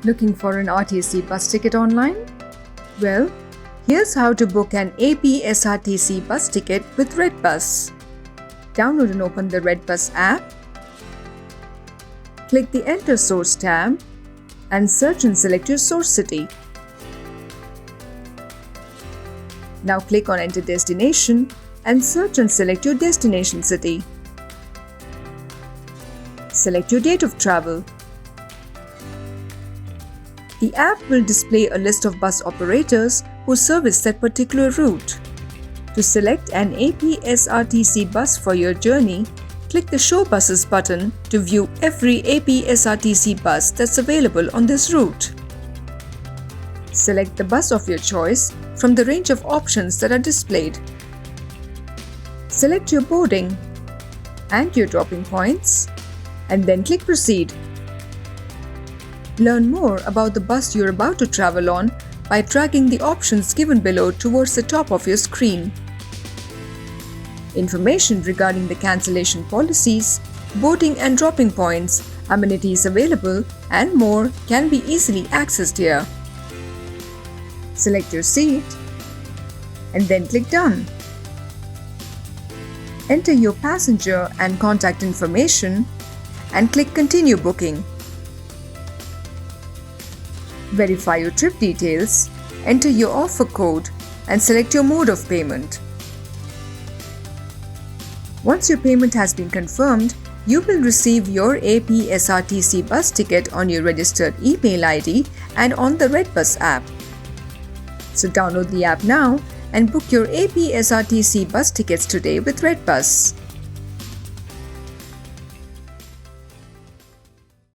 Looking for an RTC bus ticket online? Well, here's how to book an APSRTC bus ticket with redBus. Download and open the redBus app. Click the Enter Source tab and search and select your source city. Now click on Enter Destination and search and select your destination city. Select your date of travel. The app will display a list of bus operators who service that particular route. To select an APSRTC bus for your journey, click the Show Buses button to view every APSRTC bus that's available on this route. Select the bus of your choice from the range of options that are displayed. Select your boarding and your dropping points, and then click Proceed. Learn more about the bus you're about to travel on by dragging the options given below towards the top of your screen. Information regarding the cancellation policies, boarding and dropping points, amenities available, and more can be easily accessed here. Select your seat and then click Done. Enter your passenger and contact information and click Continue Booking. Verify your trip details, enter your offer code, and select your mode of payment. Once your payment has been confirmed, you will receive your APSRTC bus ticket on your registered email ID and on the redBus app. So download the app now and book your APSRTC bus tickets today with redBus.